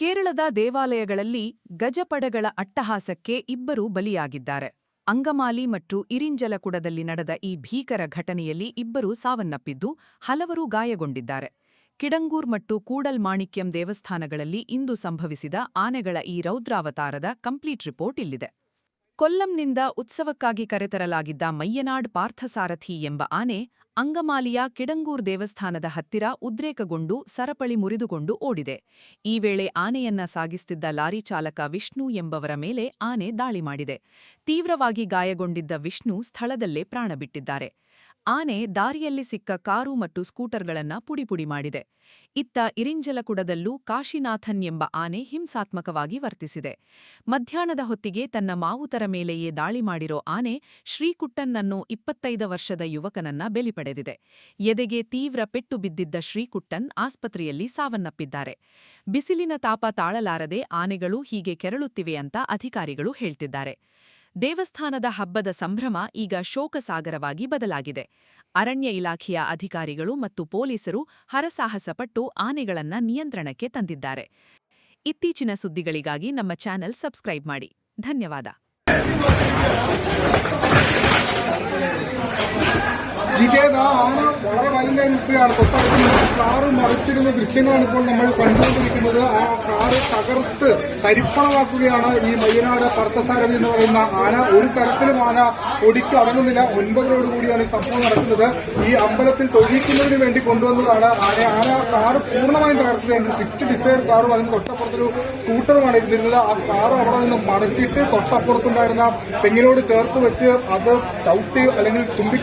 ಕೇರಳದ ದೇವಾಲಯಗಳಲ್ಲಿ ಗಜಪಡೆಗಳ ಅಟ್ಟಹಾಸಕ್ಕೆ ಇಬ್ಬರು ಬಲಿಯಾಗಿದ್ದಾರೆ. ಅಂಗಮಾಲಿ ಮತ್ತು ಇರಿಂಜಲಕುಡದಲ್ಲಿ ನಡೆದ ಈ ಭೀಕರ ಘಟನೆಯಲ್ಲಿ ಇಬ್ಬರು ಸಾವನ್ನಪ್ಪಿದ್ದು, ಹಲವರು ಗಾಯಗೊಂಡಿದ್ದಾರೆ. ಕಿಡಂಗೂರ್ ಮತ್ತು ಕೂಡಲ್ ಮಾಣಿಕ್ಯಂ ದೇವಸ್ಥಾನಗಳಲ್ಲಿ ಇಂದು ಸಂಭವಿಸಿದ ಆನೆಗಳ ಈ ರೌದ್ರಾವತಾರದ ಕಂಪ್ಲೀಟ್ ರಿಪೋರ್ಟ್ ಇಲ್ಲಿದೆ. ಕೊಲ್ಲಂನಿಂದ ಉತ್ಸವಕ್ಕಾಗಿ ಕರೆತರಲಾಗಿದ್ದ ಮಯ್ಯನಾಡ್ ಪಾರ್ಥಸಾರಥಿ ಎಂಬ ಆನೆ ಅಂಗಮಾಲಿಯ ಕಿಡಂಗೂರ್ ದೇವಸ್ಥಾನದ ಹತ್ತಿರ ಉದ್ರೇಕಗೊಂಡು ಸರಪಳಿ ಮುರಿದುಕೊಂಡು ಓಡಿದೆ. ಈ ವೇಳೆ ಆನೆಯನ್ನ ಸಾಗಿಸುತ್ತಿದ್ದ ಲಾರಿ ಚಾಲಕ ವಿಷ್ಣು ಎಂಬವರ ಮೇಲೆ ಆನೆ ದಾಳಿ ಮಾಡಿದೆ. ತೀವ್ರವಾಗಿ ಗಾಯಗೊಂಡಿದ್ದ ವಿಷ್ಣು ಸ್ಥಳದಲ್ಲೇ ಪ್ರಾಣ ಬಿಟ್ಟಿದ್ದಾರೆ. ಆನೆ ದಾರಿಯಲ್ಲಿ ಸಿಕ್ಕ ಕಾರು ಮತ್ತು ಸ್ಕೂಟರ್ಗಳನ್ನ ಪುಡಿಪುಡಿ ಮಾಡಿದೆ. ಇತ್ತ ಇರಿಂಜಲಕುಡದಲ್ಲೂ ಕಾಶಿನಾಥನ್ ಎಂಬ ಆನೆ ಹಿಂಸಾತ್ಮಕವಾಗಿ ವರ್ತಿಸಿದೆ. ಮಧ್ಯಾಹ್ನದ ಹೊತ್ತಿಗೆ ತನ್ನ ಮಾವುತರ ಮೇಲೆಯೇ ದಾಳಿ ಮಾಡಿರೋ ಆನೆ ಶ್ರೀಕುಟ್ಟನ್ನನ್ನು 25 ವರ್ಷದ ಯುವಕನನ್ನ ಬಲಿಪಡೆದಿದೆ. ಎದೆಗೆ ತೀವ್ರ ಪೆಟ್ಟು ಬಿದ್ದಿದ್ದ ಶ್ರೀಕುಟ್ಟನ್ ಆಸ್ಪತ್ರೆಯಲ್ಲಿ ಸಾವನ್ನಪ್ಪಿದ್ದಾರೆ. ಬಿಸಿಲಿನ ತಾಪ ತಾಳಲಾರದೆ ಆನೆಗಳು ಹೀಗೆ ಕೆರಳುತ್ತಿವೆ ಅಂತ ಅಧಿಕಾರಿಗಳು ಹೇಳ್ತಿದ್ದಾರೆ. ದೇವಸ್ಥಾನದ ಹಬ್ಬದ ಸಂಭ್ರಮ ಈಗ ಶೋಕಸಾಗರವಾಗಿ ಬದಲಾಗಿದೆ. ಅರಣ್ಯ ಇಲಾಖೆಯ ಅಧಿಕಾರಿಗಳು ಮತ್ತು ಪೊಲೀಸರು ಹರಸಾಹಸಪಟ್ಟು ಆನೆಗಳನ್ನ ನಿಯಂತ್ರಣಕ್ಕೆ ತಂದಿದ್ದಾರೆ. ಇತ್ತೀಚಿನ സുദ്ദികളിಗಾಗಿ ನಮ್ಮ ಚಾನೆಲ್ ಸಬ್ಸ್ಕ್ರೈಬ್ ಮಾಡಿ. ಧನ್ಯವಾದ. ആന വളരെ വലുതായി നിൽക്കുകയാണ്. തൊട്ടടുത്ത് കാറ് മറിച്ചിരുന്ന ദൃശ്യങ്ങളാണ് ഇപ്പോൾ നമ്മൾ കണ്ടുകൊണ്ടിരിക്കുന്നത്. ആ കാറ് തകർത്ത് തരിപ്പണമാക്കുകയാണ് ഈ മയ്യനാട് പാർത്ഥസാരഥി എന്ന് പറയുന്ന ആന. ഒരു തരത്തിലും ആന ഒടിക്ക് അടങ്ങുന്നില്ല. 9:00 ഈ സംഭവം നടക്കുന്നത്. ഈ അമ്പലത്തിൽ തൊഴിക്കുന്നതിന് വേണ്ടി കൊണ്ടുവന്നതാണ് ആന കാറ് പൂർണ്ണമായും തകർക്കുകയാണ്. സ്വിഫ്റ്റ് ഡിസൈർ കാറും അതിന് തൊട്ടപ്പുറത്തൊരു സ്കൂട്ടറുമാണ് ഇരുന്നിരുന്നത്. ആ കാറ് അവിടെ നിന്ന് മറിച്ചിട്ട് തൊട്ടപ്പുറത്തുണ്ടായിരുന്ന തെങ്ങിനോട് ചേർത്ത് വെച്ച് അത് ചവിട്ടി അല്ലെങ്കിൽ തുമ്പി